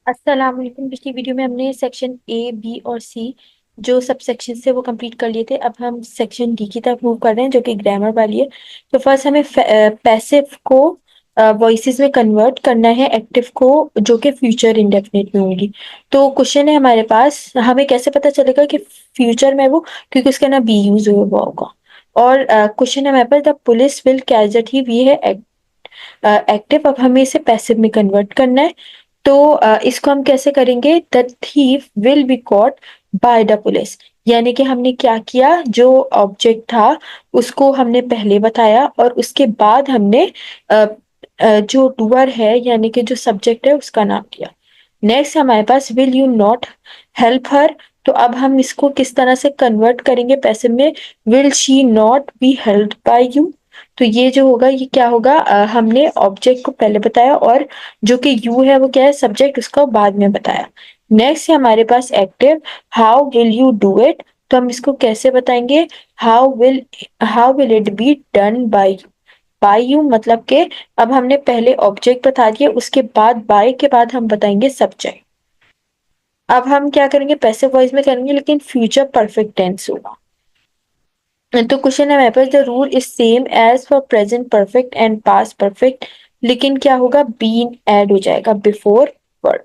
अस्सलाम वालेकुम। पिछली वीडियो में हमने सेक्शन ए बी और सी जो सब सेक्शन से वो कंप्लीट कर लिए थे। अब हम सेक्शन डी की तरफ मूव कर रहे हैं जो कि ग्रामर वाली है। तो फर्स्ट हमें पैसिव को वॉइसेस में कन्वर्ट करना है, एक्टिव को जो कि फ्यूचर इंडेफिनिट में होंगी। तो क्वेश्चन है हमारे पास, हमें कैसे पता चलेगा कि फ्यूचर में वो, क्योंकि उसका ना बी यूज हुआ होगा। और क्वेश्चन है हमारे पास, the police will catch the thief, ये है एक्टिव। अब हमें इसे पैसिव में कन्वर्ट करना है। तो इसको हम कैसे करेंगे, the thief will be caught by the police. यानी कि हमने क्या किया, जो ऑब्जेक्ट था उसको हमने पहले बताया और उसके बाद हमने अ, जो डूअर है यानी कि जो सब्जेक्ट है उसका नाम दिया। नेक्स्ट हमारे पास, will you not help her. तो अब हम इसको किस तरह से कन्वर्ट करेंगे पैसिव में, will she not be helped bye you. तो ये जो होगा ये क्या होगा, हमने ऑब्जेक्ट को पहले बताया और जो कि यू है वो क्या है, सब्जेक्ट, उसको बाद में बताया। नेक्स्ट है हमारे पास active, how will you do it. तो हम इसको कैसे बताएंगे, how will it be done by you, मतलब कि अब हमने पहले ऑब्जेक्ट बता दिया, उसके बाद बाय के बाद हम बताएंगे सब्जेक्ट। अब हम क्या करेंगे, पैसिव वॉइस में करेंगे लेकिन फ्यूचर परफेक्ट टेंस होगा। तो क्वेश्चन है मेरे पास, the rule is same as for present perfect and past perfect, लेकिन क्या होगा, बीन ऐड हो जाएगा बिफोर वर्ब।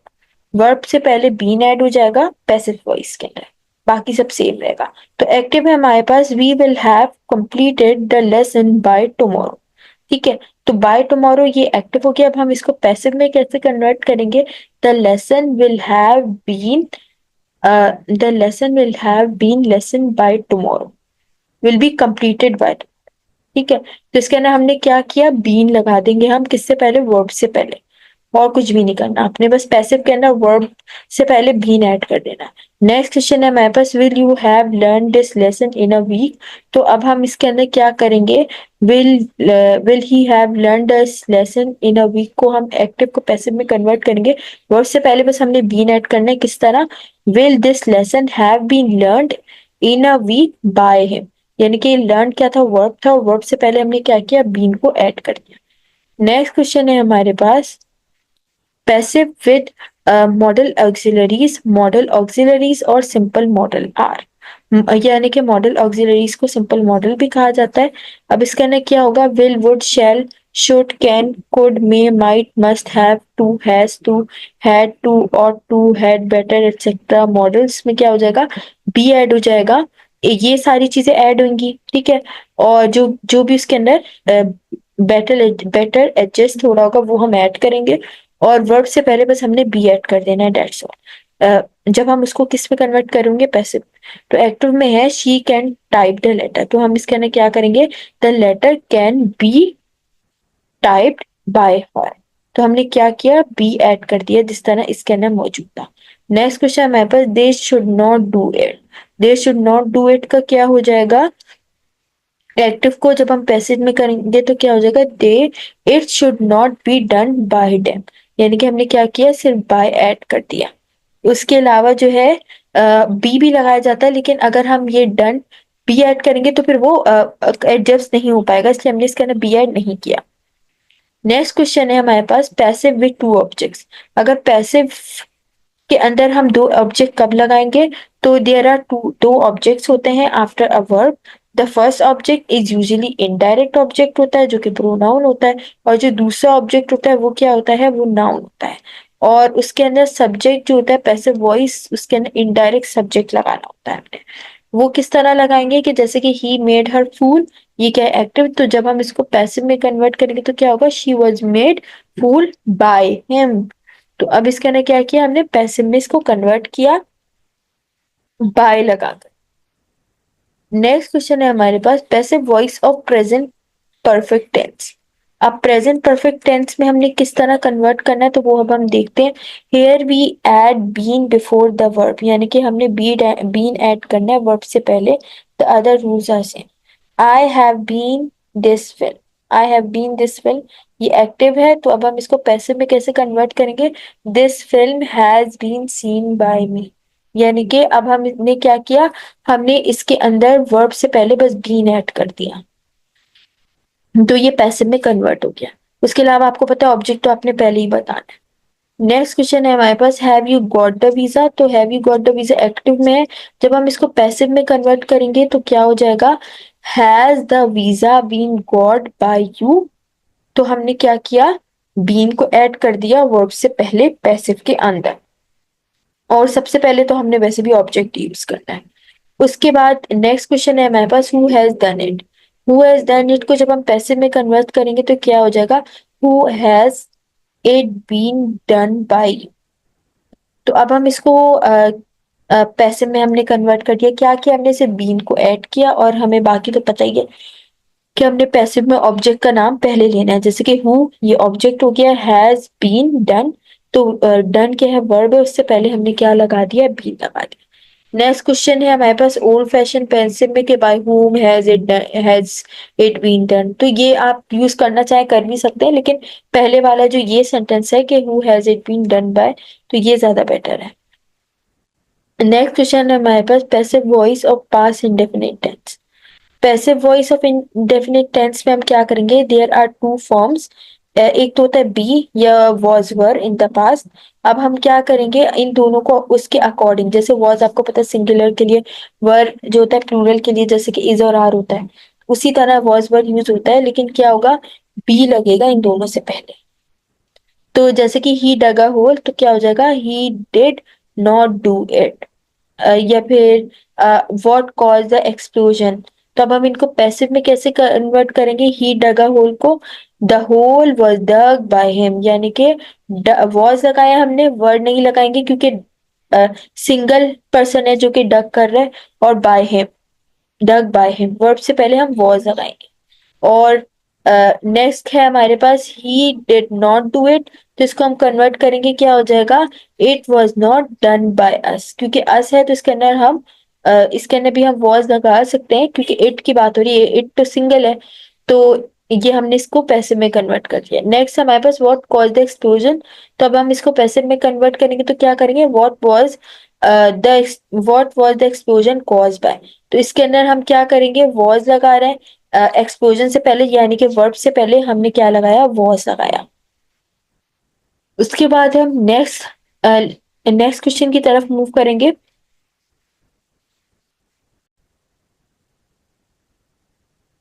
वर्ब से पहले बीन ऐड हो जाएगा पैसिव वॉइस के अंदर, बाकी सब सेम रहेगा। तो एक्टिव है हमारे पास, we will have completed the lesson by tomorrow. ठीक है, तो बाय टुमारो ये एक्टिव हो गया। अब हम इसको पैसिव में कैसे कन्वर्ट करेंगे, the lesson will have been lesson by tomorrow, will be completed by. ठीक है, तो इसके अंदर हमने क्या किया, बीन लगा देंगे हम किससे पहले, वर्ब से पहले। और कुछ भी नहीं करना आपने, बस पैसिव के अंदर वर्ब से पहले बीन ऐड कर देना। नेक्स्ट क्वेश्चन है हमारे पास, will you have learn this lesson in a week. तो अब हम इसके अंदर क्या करेंगे, will will he have learn this lesson in a week को हम एक्टिव को पैसिव में कन्वर्ट करेंगे। वर्ब से पहले बस हमने बीन ऐड करना है, किस तरह, will this lesson have been learned in a week by him. यानी कि लर्न क्या था, वर्ब था, और वर्ब से पहले हमने क्या किया, बीन को ऐड कर दिया। नेक्स्ट क्वेश्चन है हमारे पास, पैसिव विद मॉडल ऑक्सिलरीज और सिंपल मॉडल आर। यानी कि मॉडल ऑक्सिलरीज को सिंपल मॉडल भी कहा जाता है। अब इसके अंदर क्या होगा, will would shall should can could may might must have to has to had to और to had better etcetera. Models में क्या हो जाएगा, बी ऐड हो जाएगा, ये सारी चीजें ऐड होंगी। ठीक है, और जो जो भी उसके अंदर बेटर एडजस्ट हो रहा होगा वो हम ऐड करेंगे। और वर्ब से पहले बस हमने बी ऐड कर देना है, डेट्स ऑल। जब हम उसको किस में कन्वर्ट करेंगे, पैसिव। तो एक्टिव में है, she can type the letter, तो हम इसके अंदर क्या करेंगे, the letter can be typed by her. तो हमने क्या किया, बी ऐड कर दिया जिस तरह इसके अंदर मौजूद था। नेक्स्ट क्वेश्चन हमारे पास, they should not do it. They should not do it का क्या हो जाएगा, एक्टिव को जब हम पैसिव में करेंगे तो क्या हो जाएगा, they it should not be done by them. यानी कि हमने क्या किया, सिर्फ बाय ऐड कर दिया। उसके अलावा जो है बी भी लगाया जाता है, लेकिन अगर हम ये डन बी ऐड करेंगे तो फिर वो एडजस्ट नहीं हो पाएगा, इसलिए हमने इसके अंदर बी ऐड नहीं किया। नेक्स्ट क्वेश्चन है हमारे पास, पैसिव विद टू ऑब्जेक्ट्स। अगर पैसिव के अंदर हम दो ऑब्जेक्ट कब लगाएंगे, तो देयर आर दो ऑब्जेक्ट्स होते हैं after a verb. The first object is usually indirect object होता है जो कि प्रोनाउन होता है, और जो दूसरा ऑब्जेक्ट होता है वो क्या होता है, वो नाउन होता है। और उसके अंदर सब्जेक्ट जो होता है पैसिव वॉइस, उसके अंदर इनडायरेक्ट सब्जेक्ट लगाना होता है हमने। वो किस तरह लगाएंगे, कि जैसे कि ही मेड हर फूल, ये क्या है, एक्टिव। तो जब हम इसको पैसिव में कन्वर्ट करेंगे तो क्या होगा, she was made fool by him. तो अब इसके अंदर क्या किया हमने, पैसिव में इसको कन्वर्ट किया बाय लगाकर। नेक्स्ट क्वेश्चन है हमारे पास, passive voice of present perfect tense. अब प्रेजेंट परफेक्ट टेंस में हमने किस तरह कन्वर्ट करना है, तो वो अब हम देखते हैं। Here we add been before the verb, यानी कि हमने बीन ऐड करना है वर्ब से पहले। The other rules are same. I have been this film, I have been this film, ये एक्टिव है। तो अब हम इसको पैसिव में कैसे कन्वर्ट करेंगे, this film has been seen by me. यानी कि अब हमने क्या किया, हमने इसके अंदर वर्ब से पहले बस बीन ऐड कर दिया, तो ये पैसिव में कन्वर्ट हो गया। उसके अलावा आपको पता है ऑब्जेक्ट तो आपने पहले ही बताना है। नेक्स्ट क्वेश्चन है हमारे पास, have you got the visa. तो have you got the visa active में है, जब हम इसको पैसिव में कन्वर्ट करेंगे तो क्या हो जाएगा, has the visa been got by you. तो हमने क्या किया, बीन को ऐड कर दिया वर्ब से पहले पैसिव के अंदर, और सबसे पहले तो हमने वैसे भी ऑब्जेक्ट यूज करना है। उसके बाद नेक्स्ट क्वेश्चन है हमारे पास, who has done it. Who has done it को जब हम पैसिव में कन्वर्ट करेंगे तो क्या हो जाएगा, who has it been done by. तो अब हम इसको पैसिव में हमने कन्वर्ट कर दिया, क्या किया हमने, सिर्फ बीन को ऐड किया, और हमें बाकी तो पता ही है कि हमने पैसिव में ऑब्जेक्ट का नाम पहले लेना है, जैसे कि हु ये ऑब्जेक्ट हो गया, हैज बीन डन, तो डन क्या है, वर्ब है, उससे पहले हमने क्या लगा दिया, बीन लगा दिया। नेक्स्ट क्वेश्चन है हमारे पास, ओल्ड फैशन पेंसिल में के by whom has it been done. तो ये आप यूज करना चाहे कर भी सकते हैं, लेकिन पहले वाला जो ये सेंटेंस है कि who has it been done by, तो ये ज्यादा बेटर है। नेक्स्ट क्वेश्चन है हमारे पास, passive voice of past indefinite tense. Passive voice of indefinite tense में हम क्या करेंगे, देयर आर टू फॉर्म्स, एक तो होता है बी या was were in the past. अब हम क्या करेंगे, इन दोनों को उसके अकॉर्डिंग, जैसे वॉज आपको पता है सिंगुलर के लिए, वर जो होता है प्लूरल के लिए, जैसे कि इज और आर होता है, उसी तरह वॉज वर यूज होता है, लेकिन क्या होगा, बी लगेगा इन दोनों से पहले। तो जैसे कि ही डग अ होल, तो क्या हो जाएगा, ही डिड नॉट डू इट। या फिर व्हाट कॉज द एक्सप्लोजन। तो अब हम इनको पैसिव में कैसे कन्वर्ट करेंगे, ही डग अ होल को, the hole was dug by him, यानी कि वॉज लगाया हमने, वर्ड नहीं लगाएंगे क्योंकि सिंगल पर्सन है जो कि डग कर रहा है, और by him, dug by him, verb से पहले हम वॉज लगाएंगे। और नेक्स्ट है हमारे पास, he did not do it, तो इसको हम कन्वर्ट करेंगे, क्या हो जाएगा, it was not done by us, क्योंकि अस है तो इसके अंदर हम इसके अंदर भी हम वॉज लगा सकते हैं, क्योंकि इट की बात हो रही है, इट तो सिंगल है, तो ये हमने इसको पैसिव में कन्वर्ट कर दिया। नेक्स्ट हमारे पास, व्हाट कॉज द एक्सप्लोजन। तो अब हम इसको पैसिव में कन्वर्ट करेंगे तो क्या करेंगे, the what was the explosion cause by. तो इसके अंदर हम क्या करेंगे, वॉज लगा रहे हैं एक्सप्लोजन से पहले, यानी कि वर्ब से पहले हमने क्या लगाया, वॉज लगाया। उसके बाद हम नेक्स्ट क्वेश्चन की तरफ मूव करेंगे।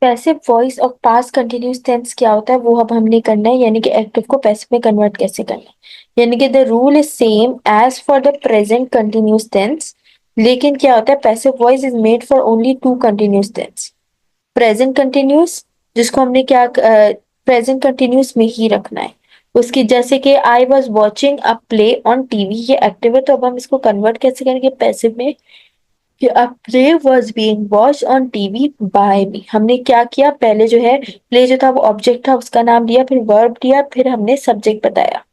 Passive voice of past continuous tense क्या होता है, वो अब हमने करना है, यानी कि एक्टिव को पैसिव में कन्वर्ट कैसे करना है। यानी कि the rule is same as for the present continuous tense, लेकिन क्या होता है, passive voice is made for only two continuous tense. Present continuous, जिसको हमने क्या प्रेजेंट कंटिन्यूस में ही रखना है, उसकी जैसे कि I was watching a play on TV, ये एक्टिव है, तो अब हम इसको कन्वर्ट कैसे करेंगे पैसिव में, कि a play was being watched on TV by me. हमने क्या किया, पहले जो है प्ले जो था वो ऑब्जेक्ट था, उसका नाम लिया, फिर वर्ब दिया, फिर हमने सब्जेक्ट बताया।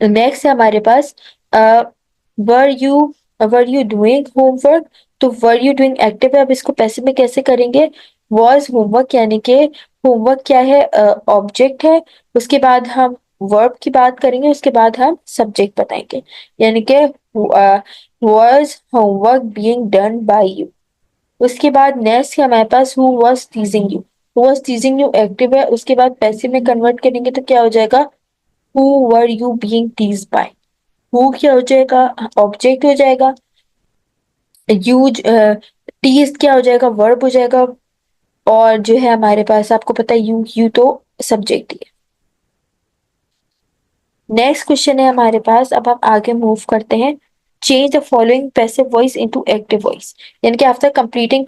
नेक्स्ट है हमारे पास, were you were you doing homework. तो वर यू डूइंग एक्टिव है, अब इसको पैसिव में कैसे करेंगे, वॉज होमवर्क, यानी कि होमवर्क क्या है, ऑब्जेक्ट है, उसके बाद हम वर्ब की बात करेंगे, उसके बाद हम सब्जेक्ट बताएंगे, यानी कि was homework being done by you. उसके बाद नेक्स्ट है हमारे पास, who was teasing you. Who was teasing you active है, उसके बाद पैसिव में कन्वर्ट करेंगे तो क्या हो जाएगा, who were you being teased by. Who क्या हो जाएगा, ऑब्जेक्ट हो जाएगा, यूज टीज क्या हो जाएगा, वर्ब हो जाएगा, और जो है हमारे पास आपको पता है यू तो सब्जेक्ट ही है। नेक्स्ट क्वेश्चन है हमारे पास, अब हम आगे मूव करते हैं, change the following passive voice into active voice. यानी कि after completing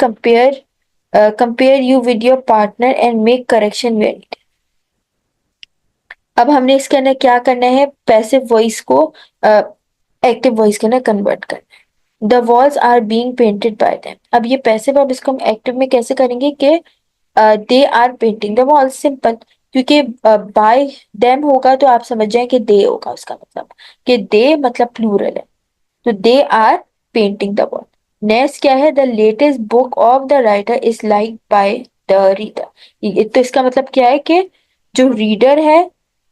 compare you with your partner and make correction where. अब हमने इसके अंदर क्या करना है, पैसिव वॉइस को एक्टिव वॉइस के अंदर कन्वर्ट करना है। The walls are being painted by them. अब ये पैसिव, अब इसको हम एक्टिव में कैसे करेंगे कि they are painting the walls, simple, क्योंकि बाय देम होगा तो आप समझ जाए कि दे होगा, उसका मतलब कि दे मतलब प्लूरल है, तो they are painting the wall. Next क्या है, the latest book of the writer is like by the reader. तो इसका मतलब क्या है कि जो रीडर है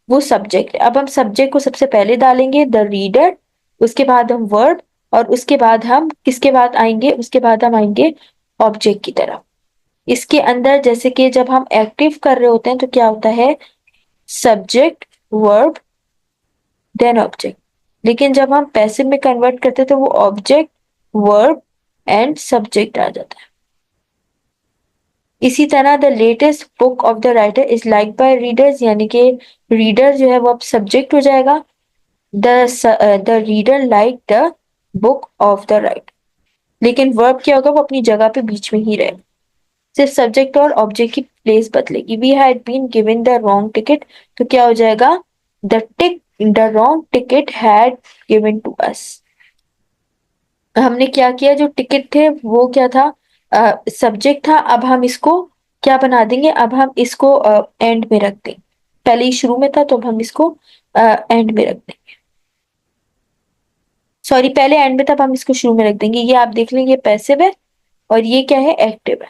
वो सब्जेक्ट है। अब हम सब्जेक्ट को सबसे पहले डालेंगे, द रीडर, उसके बाद हम वर्ब, और उसके बाद हम किसके बाद आएंगे, उसके बाद हम आएंगे ऑब्जेक्ट की तरफ। इसके अंदर जैसे कि जब हम एक्टिव कर रहे होते हैं तो क्या होता है, सब्जेक्ट, वर्ब, देन ऑब्जेक्ट। लेकिन जब हम पैसिव में कन्वर्ट करते हैं तो वो ऑब्जेक्ट, वर्ब एंड सब्जेक्ट आ जाता है। इसी तरह the latest book of the writer is like by readers, यानी कि रीडर जो है वो अब सब्जेक्ट हो जाएगा। The reader like the book of the writer. लेकिन वर्ब क्या होगा, वो अपनी जगह पे बीच में ही रहेगा, सिर्फ सब्जेक्ट और ऑब्जेक्ट की प्लेस बदलेगी। We had been given the wrong ticket, तो क्या हो जाएगा, the wrong ticket had given to us. हमने क्या किया, जो टिकट थे वो क्या था, सब्जेक्ट था। अब हम इसको क्या बना देंगे, अब हम इसको एंड में रख देंगे। पहले ही शुरू में था तो अब हम इसको एंड में रख देंगे। सॉरी, पहले एंड में था, अब हम इसको शुरू में रख देंगे। ये आप देख लेंगे पैसिव है और ये क्या है, एक्टिव है।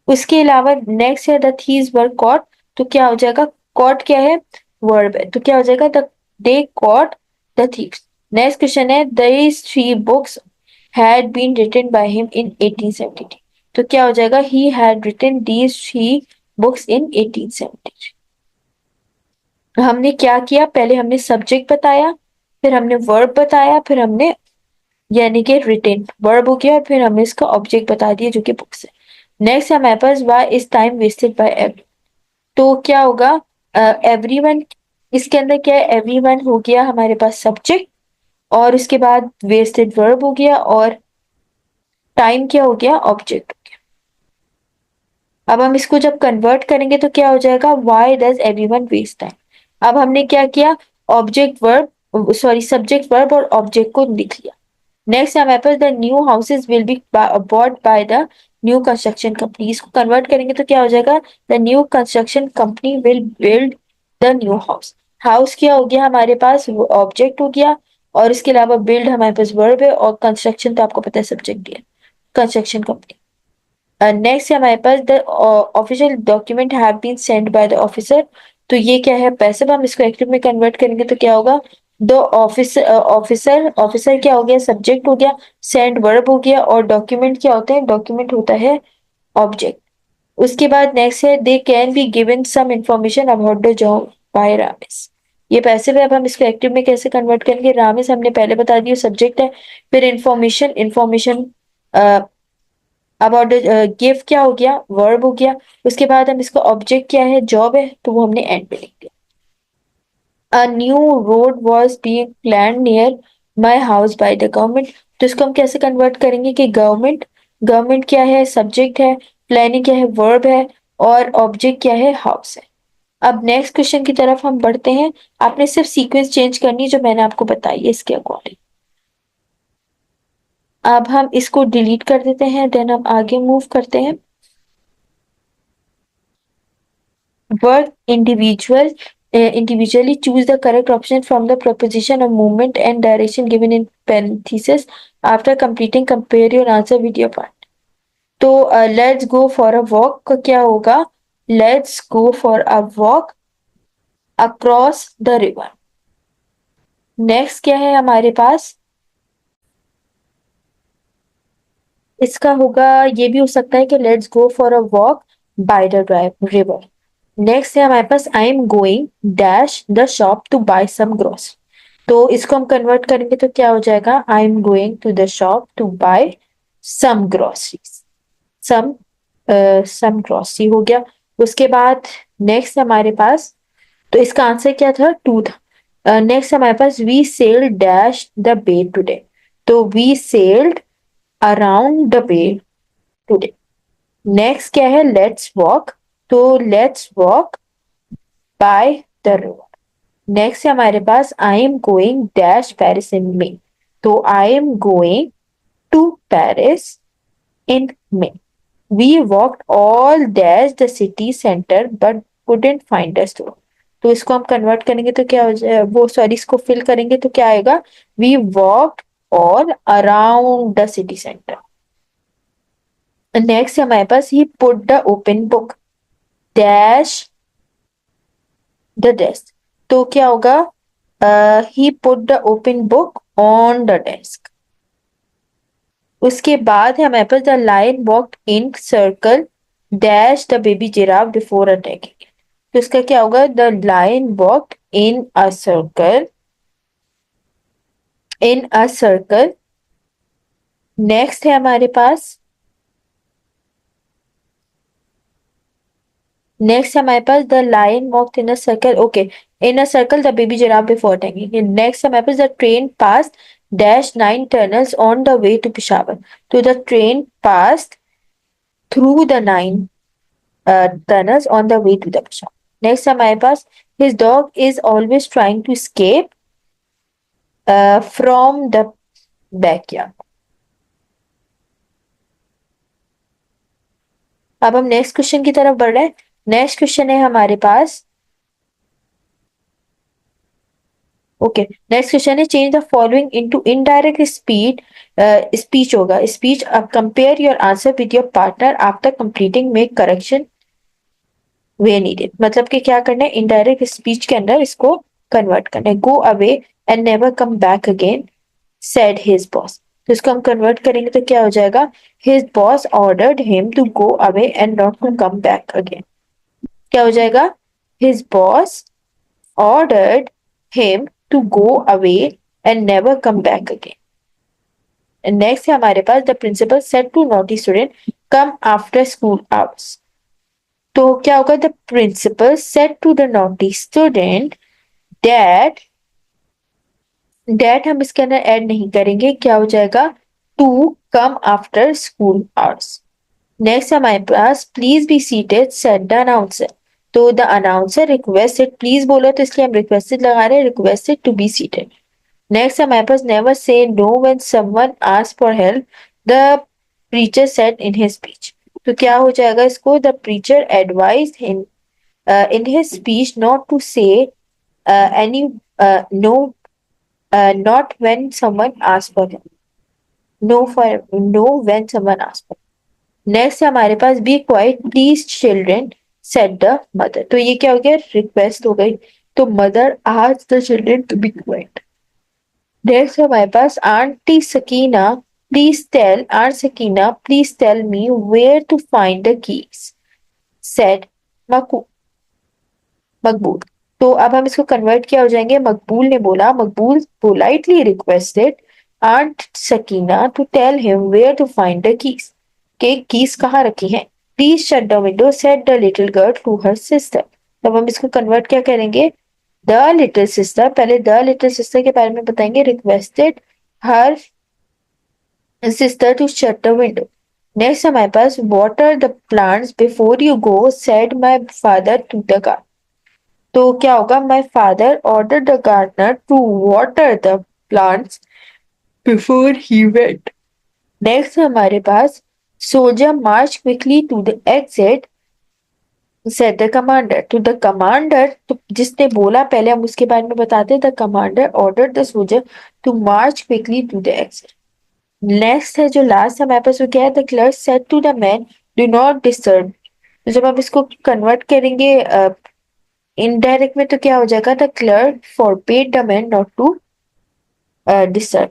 उसके अलावा नेक्स्ट है द थीव्स वर कॉट, तो क्या हो जाएगा, कॉट क्या है, वर्ब है, तो क्या हो जाएगा, the they caught the thieves. Next question है these three books had been written by him in 1873, तो क्या हो जाएगा, he had written these three books in 1873। हमने क्या किया, पहले हमने सब्जेक्ट बताया, फिर हमने वर्ब बताया, फिर हमने यानी कि रिटन वर्ब हो गया, और फिर हमने इसका ऑब्जेक्ट बता दिया जो कि बुक्स है। नेक्स्ट है हमारे पास why is time wasted by every, तो क्या होगा, एवरीवन। इसके अंदर क्या है, एवरीवन हो गया हमारे पास सब्जेक्ट, और उसके बाद वेस्टेड वर्ब हो गया, और टाइम क्या हो गया, ऑब्जेक्ट। अब हम इसको जब कन्वर्ट करेंगे तो क्या हो जाएगा, why does everyone waste time. अब हमने क्या किया, object verb sorry subject verb और ऑब्जेक्ट को लिख लिया। नेक्स्ट हमारे पास the new houses will be bought by the new construction company, इसको कन्वर्ट करेंगे तो क्या हो जाएगा, the new construction company will build the new house. House क्या हो गया हमारे पास, वो ऑब्जेक्ट हो गया, और इसके अलावा बिल्ड हमारे पास वर्ब है, और कंस्ट्रक्शन तो आपको पता है सब्जेक्ट दिया, कंस्ट्रक्शन कंपनी। नेक्स्ट है हमारे पास the official document have been send by the officer, तो ये क्या है, पैसिव। हम इसको एक्टिव में कन्वर्ट करेंगे तो क्या होगा, द ऑफिसर ऑफिसर क्या हो गया, सब्जेक्ट हो गया, सेंड वर्ब हो गया, और डॉक्यूमेंट क्या होता है, डॉक्यूमेंट होता है ऑब्जेक्ट। उसके बाद नेक्स्ट है they can be given some information about the job by Ramesh, ये पैसिव है। अब हम इसको एक्टिव में कैसे कन्वर्ट करेंगे, रामेश हमने पहले बता दिया सब्जेक्ट है, फिर इंफॉर्मेशन इंफॉर्मेशन अबाउट गिव क्या हो गया, वर्ब हो गया। उसके बाद हम इसका ऑब्जेक्ट क्या है, जॉब है, तो वो हमने एंड पे लिख दिया। A new road was being plan near my house by the government, तो इसको हम कैसे कन्वर्ट करेंगे कि गवर्नमेंट, गवर्नमेंट क्या है, सब्जेक्ट है, प्लानिंग क्या है, वर्ब है, और ऑब्जेक्ट क्या है, हाउस है। अब नेक्स्ट क्वेश्चन की तरफ हम बढ़ते हैं। आपने सिर्फ सीक्वेंस चेंज करनी है जो मैंने आपको बताई है इसके अकॉर्डिंग। अब हम इसको डिलीट कर देते हैं, देन हम आगे मूव करते हैं। Work individually choose the correct option from the proposition of movement and direction given in parentheses. After completing, compare your answer with your part. तो let's go for a walk का क्या होगा, let's go for a walk across the river. Next क्या है हमारे पास, इसका होगा, ये भी हो सकता है कि let's go for a walk by the river. Next है हमारे पास I am going dash the shop to buy some gross, तो इसको हम कन्वर्ट करेंगे तो क्या हो जाएगा, I am going to the shop to buy some groceries, some some grocery हो गया। उसके बाद नेक्स्ट हमारे पास, तो इसका आंसर क्या था, टू था। नेक्स्ट हमारे पास we sailed dash the bay today, तो we sailed around the bay today. Next क्या है, लेट्स वॉक, तो let's walk by the river. Next है हमारे पास I am going dash Paris in May, तो I am going to Paris in May. We walked all dash the city centre but couldn't find the store, तो इसको हम convert करेंगे तो क्या हो जाए, वो सॉरी इसको फिल करेंगे तो क्या आएगा, we walked all around the city centre. Next हमारे पास he put the open book dash the desk, तो क्या होगा, he put the open book on the desk. उसके बाद है हमारे पास the lion walked in circle dash the baby giraffe before attacking, तो इसका क्या होगा, the lion walked in a circle, in a circle. Next है हमारे पास, नेक्स्ट हमारे पास the lion walked in a circle, okay, in a circle the baby giraffe before tagging. Next हमारे पास the train pass dash 9 tunnels on the way to Peshawar, तो the train pass through the 9 tunnels on the way to the Peshawar. Next हमारे पास his dog is always trying to escape from the backyard. अब हम next question की तरफ बढ़ रहे हैं। Next question है हमारे पास, ओके, नेक्स्ट क्वेश्चन है change the following into indirect speech, speech होगा speech, compare your answer with your partner after completing make correction way needed. मतलब कि क्या करना है, इनडायरेक्ट स्पीच के अंदर इसको कन्वर्ट करना है। Go away and never come back again said his boss, तो इसको हम कन्वर्ट करेंगे तो क्या हो जाएगा, his boss ordered him to go away and not to come back again। क्या हो जाएगा, his boss ordered him to go away and never come back again। Next है हमारे पास the principal said to naughty student come after school hours, तो क्या होगा, the principal said to the naughty student that, हम इसके अंदर add नहीं करेंगे, क्या हो जाएगा, to come after school hours. Next हमारे पास please be seated said the announcer, तो द अनाउंसर रिक्वेस्टेड, प्लीज बोला तो इसलिए हम रिक्वेस्टेड लगा रहे हैं, requested to be seated. Next हमारे पास never say no when someone ask for help, the preacher said in his speech, तो क्या हो जाएगा इसको, the preacher advised in his speech not to say any no, not when someone asks for help, no for no when someone asks for help। Next है हमारे पास be quiet please children said the mother, तो ये क्या हो गया, request हो गई, तो mother asked the children to be quiet. Next हमारे पास aunty Sakina please tell, aunt Sakina please tell me where to find the keys said Maqbool, तो अब हम इसको कन्वर्ट किया हो जाएंगे, मकबूल ने बोला, Maqbool politely requested aunt Sakina to tell him where to find the keys, के कीज कहाँ रखी हैं। Please shut the window said the little girl to her sister, तब हम इसको कन्वर्ट क्या करेंगे, द लिटिल सिस्टर, पहले द लिटिल सिस्टर के बारे में बताएंगे, requested her sister to shut the window. Next हमारे पास water the plants before you go said my father to the garden, तो क्या होगा, my father order the gardener to water the plants before he went. Next हमारे पास soldier march quickly to the exit said the commander, to the commander, तो जिसने बोला पहले हम उसके बारे में बताते हैं, the commander order the soldier to march quickly to the exit. Next है जो लास्ट हमारे पास वो क्या है, the clerk said to the man do not disturb, तो जब आप इसको कन्वर्ट करेंगे इनडायरेक्ट में तो क्या हो जाएगा, the clerk forbade the man not to disturb.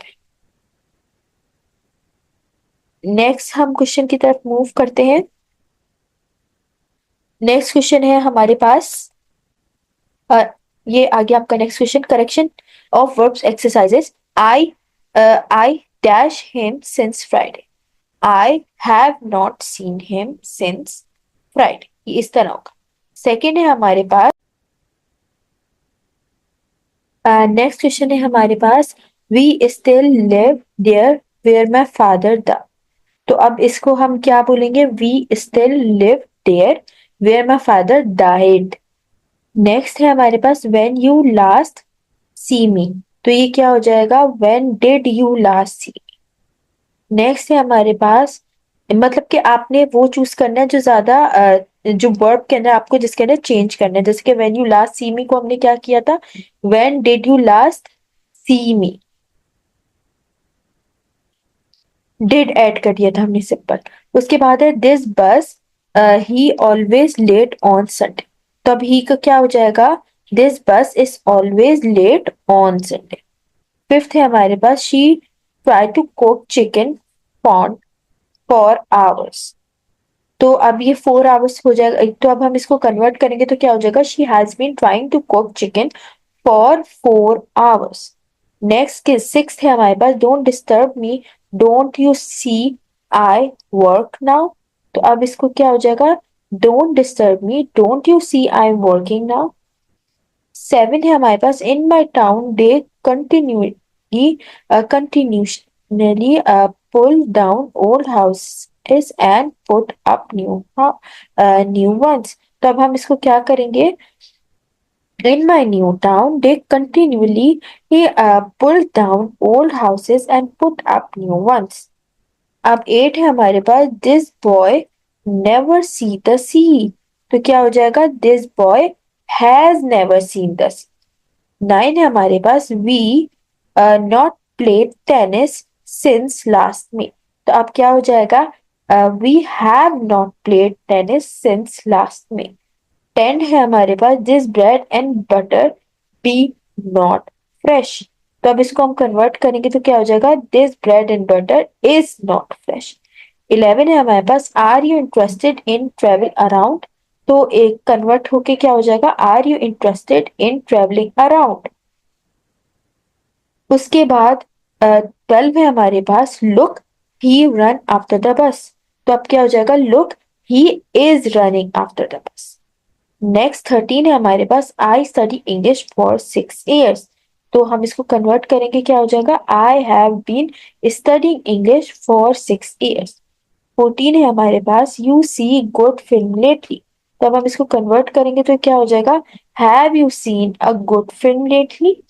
Next हम क्वेश्चन की तरफ मूव करते हैं। नेक्स्ट क्वेश्चन है हमारे पास, ये आगे आपका next question, correction of verbs exercises, I dash him since Friday, I have not seen him since Friday, ये इस तरह होगा। सेकेंड है हमारे पास, नेक्स्ट क्वेश्चन है हमारे पास, we still live there where my father the, तो अब इसको हम क्या बोलेंगे, we still live there where my father died. Next है हमारे पास when you last see me, तो ये क्या हो जाएगा, when did you last see. Next है हमारे पास, मतलब कि आपने वो चूज करना है जो ज्यादा जो वर्ब के अंदर आपको जिसके अंदर चेंज करना है, जैसे कि when you last see me को हमने क्या किया था, when did you last see me, did add कर दिया था हमने सिंपल। उसके बाद है this bus he always late on Sunday, तब ही का क्या हो जाएगा, this bus is always late on Sunday. Fifth है हमारे पास she try to cook chicken pond for hours, तो अब ये 4 आवर्स हो जाएगा, तो अब हम इसको कन्वर्ट करेंगे तो क्या हो जाएगा, she has been trying to cook chicken for 4 hours. Next के सिक्स है हमारे पास, don't disturb me, don't you see I work now. तो अब इसको क्या हो जाएगा, don't disturb me, don't you see I am working now. Seven है हमारे पास, in my town they continuously pull down old houses and put up new ones. तो अब हम इसको क्या करेंगे, in my new town, they continually pull down old houses and put up new ones. अब एट है हमारे पास, this boy never see the sea. तो क्या हो जाएगा, this boy has never seen the sea. Nine है हमारे पास, we not played tennis since last May. तो अब क्या हो जाएगा, we have not played tennis since last May. 10 है हमारे पास, this bread and butter be not fresh. तो अब इसको हम कन्वर्ट करेंगे तो क्या हो जाएगा, this bread and butter is not fresh. 11 है हमारे पास, are you interested in travel around. तो एक कन्वर्ट होके क्या हो जाएगा, are you interested in travelling around. उसके बाद 12 है हमारे पास, look he run after the bus. तो अब क्या हो जाएगा, look he is running after the bus. Next 13 है हमारे पास, I study English for 6 years। तो हम इसको कन्वर्ट करेंगे, क्या हो जाएगा, I have been studying English for 6 years। 14 है हमारे पास, you see good film lately. तो अब हम इसको कन्वर्ट करेंगे तो क्या हो जाएगा, have you seen a good film lately.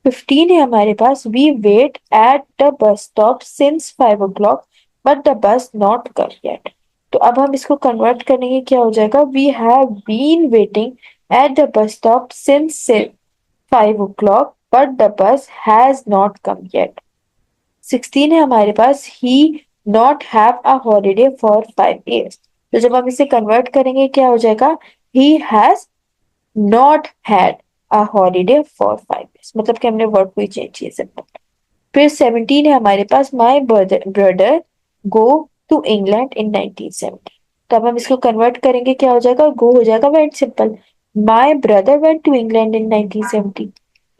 15 है हमारे पास, we wait at the bus stop since 5 o'clock but the bus not come yet. तो अब हम इसको कन्वर्ट करेंगे, क्या हो जाएगा, we have been waiting at the bus stop since 5 o'clock but the bus has not come yet. 16 है हमारे पास, he not have a holiday for 5 years। तो जब हम इसे कन्वर्ट करेंगे क्या हो जाएगा, he has not had a holiday for 5 years, मतलब कि हमने वर्ड को ही चेंज किया सिंपल। फिर 17 है हमारे पास, my brother go to England in 1970। तो अब हम इसको कन्वर्ट करेंगे, क्या हो जाएगा, गो हो जाएगा went simple, my brother went to England in 1970।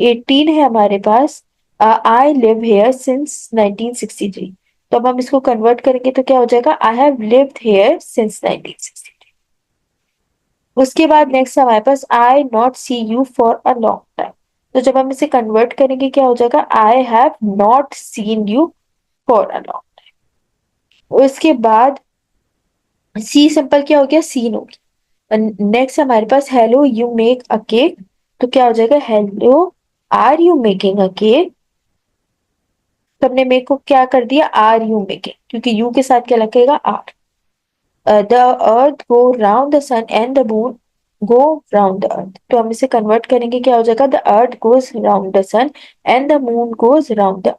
18 है हमारे पास, आई लिव हेयर सिंस 1963। तो अब हम इसको कन्वर्ट करेंगे तो क्या हो जाएगा, I have lived here since 1963। उसके बाद नेक्स्ट हमारे पास, I not see you for a long time. तो जब हम इसे कन्वर्ट करेंगे क्या हो जाएगा, I have not seen you for a long. उसके बाद सी सिंपल क्या हो गया, सीन हो गया। नेक्स्ट हमारे पास, hello you make a cake. तो क्या हो जाएगा, hello are you making a cake. तो हमने मेक को क्या कर दिया, आर यू मेकिंग, क्योंकि यू के साथ क्या लगेगा, are. The earth go round the sun and the moon go round the earth. तो हम इसे कन्वर्ट करेंगे, क्या हो जाएगा, the earth goes round the sun and the moon goes round the.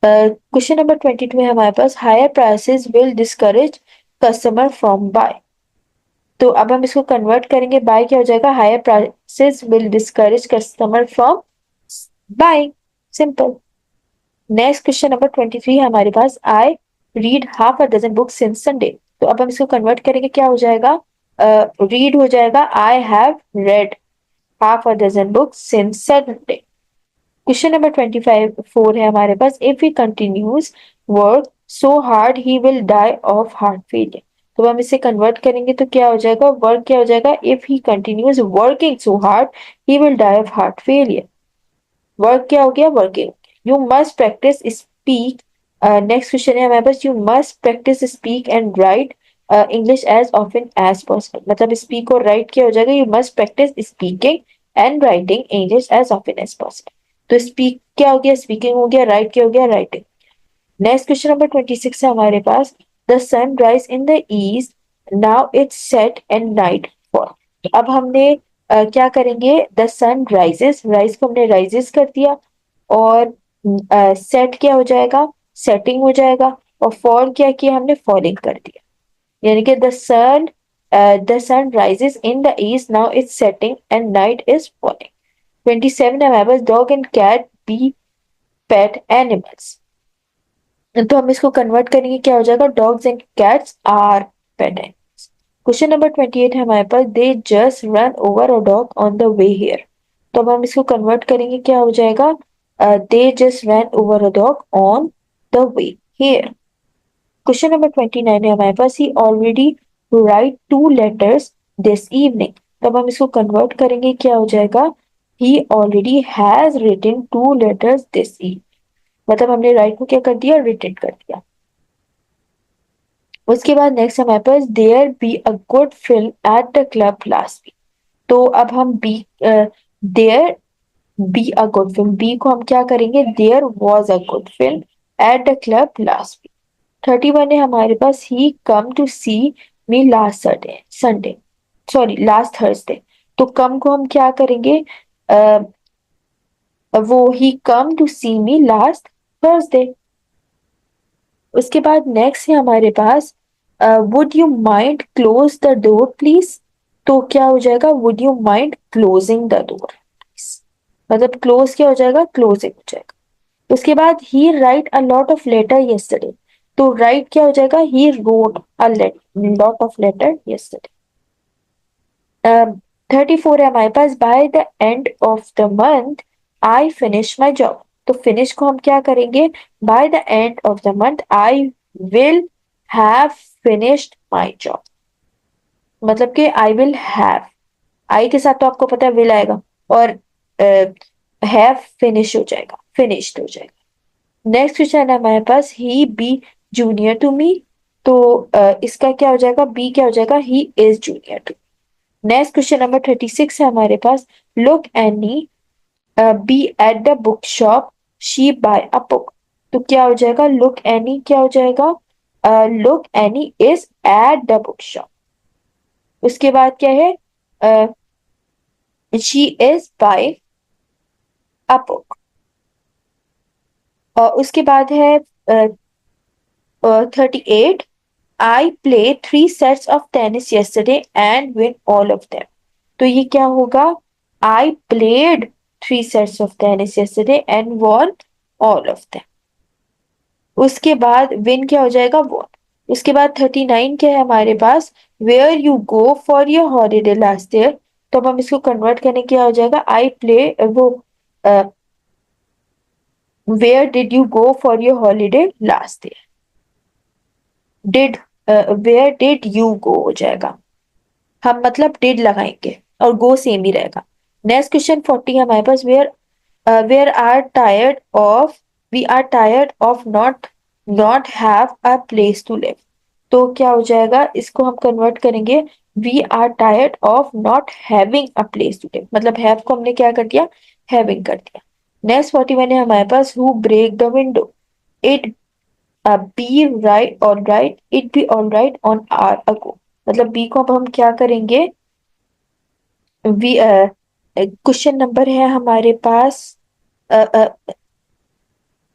Question number 22 है हमारे पास, higher prices will discourage customer from buy. तो अब हम इसको कन्वर्ट करेंगे, बाय क्या हो जाएगा, higher prices will discourage customer from buying, simple. Next question number 23 है हमारे पास, I read half a dozen books since Sunday. तो अब हम इसको कन्वर्ट करेंगे, क्या हो जाएगा, रीड हो जाएगा, I have read half a dozen books since Sunday. Question number 25 4 है हमारे पास, if he continues work so hard he will die of heart failure. तो हम इसे कन्वर्ट करेंगे तो क्या हो जाएगा, वर्क क्या हो जाएगा, if he continues working so hard he will die of heart failure. Work क्या हो गया, working. You must practise speak. Next question है हमारे पास, you must practise speak and write English as often as possible. मतलब speak और write क्या हो जाएगा, you must practise speaking and writing English as often as possible. तो speak क्या हो गया, स्पीकिंग हो गया, राइट क्या हो गया, राइटिंग। नेक्स्ट क्वेश्चन नंबर 26 है हमारे पास, the sun rise in the east now it's set and night fall. अब हमने क्या करेंगे, द सन राइजेस, राइज को हमने राइजेस कर दिया, और सेट क्या हो जाएगा, सेटिंग हो जाएगा, और फॉल क्या किया हमने, फॉलिंग कर दिया। यानी कि the sun rises in the east now it's setting and night is falling. 27 है हमारे पास, dog and cat be pet animals. तो हम इसको कन्वर्ट करेंगे, क्या हो जाएगा, dogs and cats are pet animals. Question number 28 है हमारे पास, they just run over a dog on the way here. तो अब हम इसको कन्वर्ट करेंगे, क्या हो जाएगा, they just ran over a dog on the way here. Question number 29 है हमारे पास, he already write 2 letters this evening. तो अब हम इसको कन्वर्ट करेंगे, क्या हो जाएगा, he already has written 2 letters this evening. मतलब हमने राइट को क्या कर दिया, रिटन कर दिया। उसके बाद नेक्स्ट हमारे पास, there be a good film at the club last week. तो अब हम be, there be a good film, be को हम क्या करेंगे, there was a good film at the club last week. 31 है हमारे पास, he come to see me last Sunday, sorry last Thursday. तो कम को हम क्या करेंगे, अ, वो he come to see me last Thursday. उसके बाद नेक्स्ट है हमारे पास, would you mind close the door please. तो क्या हो जाएगा, would you mind closing the door, मतलब क्लोज क्या हो जाएगा, क्लोजिंग हो जाएगा। उसके बाद he write a lot of letter yesterday. तो राइट क्या हो जाएगा, he wrote a lot of letter yesterday. 34 है हमारे पास, by the end of the month I finish my job. तो फिनिश को हम क्या करेंगे, bye the end of the month I will have finished my job. मतलब कि आई विल हैव, आई के साथ तो आपको पता है विल आएगा, और हैव फिनिश हो जाएगा, फिनिश्ड हो जाएगा। नेक्स्ट क्वेश्चन है हमारे पास, he be junior to me. तो इसका क्या हो जाएगा, बी क्या हो जाएगा, he is junior to. Next question number 36 है हमारे पास, look Annie be at the book shop she buy a book. तो क्या हो जाएगा, लुक एनी क्या हो जाएगा, look Annie is at the book shop. उसके बाद क्या है, she is buy a book. और उसके बाद है 38, I play 3 sets of tennis yesterday and win all of them. तो ये क्या होगा, I played 3 sets of tennis yesterday and won all of them. उसके बाद विन क्या हो जाएगा, वॉन। उसके बाद 39 क्या है हमारे पास, where you go for your holiday last year. तो अब हम इसको कन्वर्ट करने क्या हो जाएगा, आई प्ले वो, where did you go for your holiday last year. Did, where did you go हो जाएगा, हम मतलब डिड लगाएंगे और गो सेम ही रहेगा। नेक्स्ट क्वेश्चन 40 है हमारे पास, where are tired of, we are tired of not not have a place to live. तो क्या हो जाएगा, इसको हम कन्वर्ट करेंगे, we are tired of not having a place to live. मतलब हैव को हमने क्या कर दिया, हैविंग कर दिया। नेक्स्ट 41 है हमारे पास, who break the window, it be right all right, it be all right an hour ago. मतलब बी को अब हम क्या करेंगे, वी, क्वेश्चन नंबर है हमारे पास,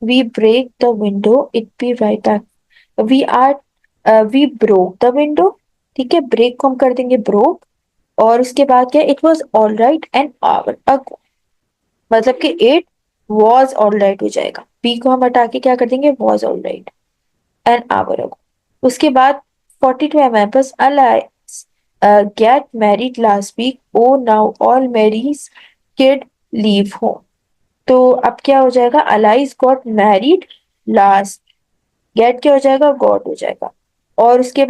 we break the window, it be right back, we are we broke the window. ठीक है, ब्रेक को हम कर देंगे ब्रोक, और उसके बाद क्या, it was all right an hour अगो। मतलब कि इट वॉज ऑल राइट हो जाएगा, बी को हम हटा के क्या कर देंगे, was all right an hour ago. उसके बाद 42 है हमारे पास, Alice get married last week, oh now all Mary's kid leave home. तो अब क्या हो जाएगा, Alice got married last, get क्या हो जाएगा, गॉट हो जाएगा। और उसके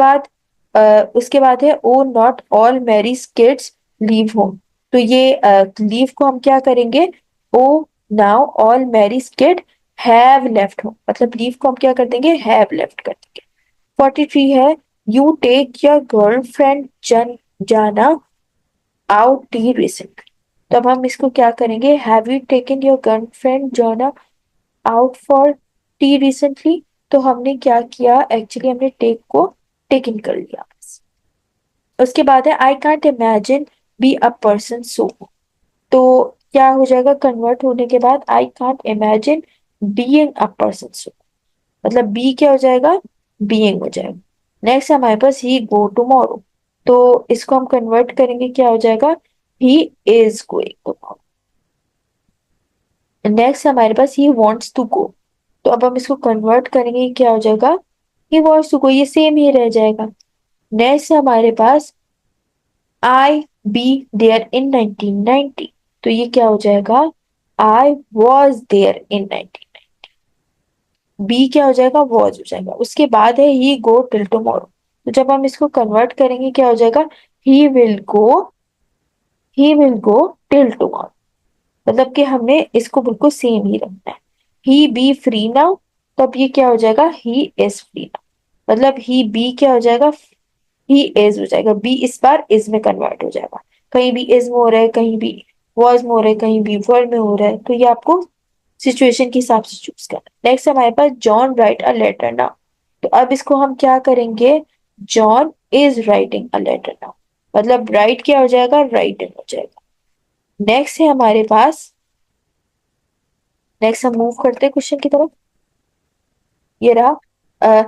बाद है, oh not all Mary's kids leave home. तो ये लीव को हम क्या करेंगे, oh now all Mary's kid have left home. मतलब लीव को हम क्या कर देंगे, हैव लेफ्ट कर देंगे। 43 है, यू टेक योर गर्लफ्रेंड जाना आउट टी रिसेंटली। तो अब हम इसको क्या करेंगे, have you taken your girlfriend जाना आउट फॉर टी रिसेंटली। तो हमने क्या किया, एक्चुअली हमने टेक को टेकन कर लिया बस। उसके बाद है, I can't imagine be a person so. तो क्या हो जाएगा, कन्वर्ट होने के बाद, I can't imagine being a person so. मतलब बी क्या हो जाएगा, बीइंग हो जाएगा। नेक्स्ट हमारे पास, ही गो टुमारो। तो इसको हम कन्वर्ट करेंगे, क्या हो जाएगा, he is going tomorrow. Next हमारे पास, ही वॉन्ट्स टू गो। तो अब हम इसको कन्वर्ट करेंगे, क्या हो जाएगा, ही वॉन्ट्स टू गो, ये सेम ही रह जाएगा। नेक्स्ट हमारे पास, आई बी देयर इन 1990। तो ये क्या हो जाएगा, I was there in 19। Be क्या हो जाएगा, वॉज हो जाएगा। उसके बाद है ही गो टिल टुमारो। तो जब हम इसको कन्वर्ट करेंगे क्या हो जाएगा, he will go, he will go till tomorrow. मतलब कि हमने इसको बिल्कुल सेम ही रखना है। ही बी फ्री नाउ, तब ये क्या हो जाएगा, ही इज फ्री नाउ। मतलब ही बी क्या हो जाएगा, ही इज हो जाएगा। बी इस बार इज में कन्वर्ट हो जाएगा। कहीं भी इज में हो रहा है, कहीं भी वॉज में हो रहा है, कहीं भी वर में हो रहा है। तो ये आपको सिचुएशन के हिसाब से चूज करना। नेक्स्ट हमारे पास John write a letter now. तो अब इसको हम क्या करेंगे, John is writing a letter now. मतलब राइट क्या हो जाएगा, राइटिंग हो जाएगा। नेक्स्ट है हमारे पास, नेक्स्ट हम मूव करते हैं क्वेश्चन की तरफ। ये रहा,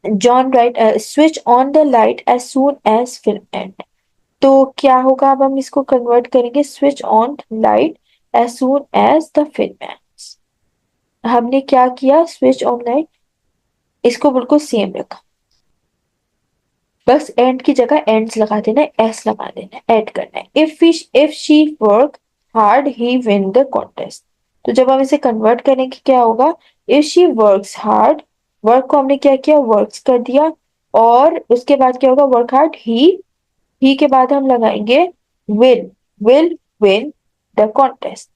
John right switch on the light as soon as film end. तो क्या होगा, अब हम इसको कन्वर्ट करेंगे, switch on light as soon as the film ends. हमने क्या किया, स्विच ऑन लाइट, इसको बिल्कुल सेम रखा, बस एंड की जगह एंड्स लगा देना है, एस लगा देना है, ऐड करना है। If she work hard he win the contest. तो जब हम इसे कन्वर्ट करेंगे क्या होगा, if she works hard, work को हमने क्या किया, वर्क्स कर दिया, और उसके बाद क्या होगा, वर्क हार्ड ही के बाद हम लगाएंगे will, will win the contest.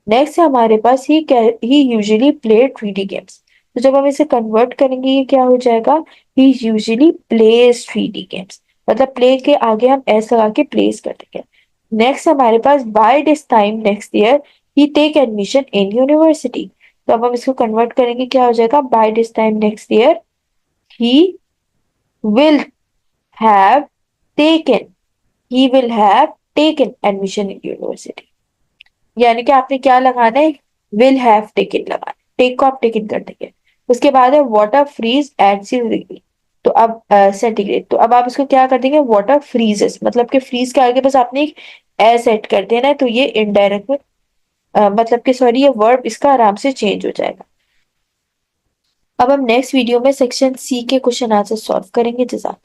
Next है हमारे पास ही यूजुअली प्ले 3D गेम्स। तो जब हम इसे कन्वर्ट करेंगे ये क्या हो जाएगा, ही यूजुअली प्लेज 3D गेम्स। मतलब प्ले के आगे हम एस लगा के प्लेस कर देंगे। नेक्स्ट हमारे पास by this time next year he take admission in university. तो अब हम इसको कन्वर्ट करेंगे क्या हो जाएगा, by this time next year he will have taken, he will have taken admission in university। यानी कि आपने क्या लगाना है, will have taken लगाना है, टेक को आप टेकन कर देंगे। उसके बाद है वाटर फ्रीज एट 0 डिग्री। तो अब सेंटीग्रेड, तो अब आप इसको क्या कर देंगे, वाटर फ्रीजेस, मतलब कि फ्रीज के आगे बस आपने एक ए सेट कर देना है। तो ये इनडायरेक्ट में मतलब कि सॉरी ये वर्ब इसका आराम से चेंज हो जाएगा। अब हम नेक्स्ट वीडियो में सेक्शन सी के क्वेश्चन आंसर सॉल्व करेंगे। जज़ाक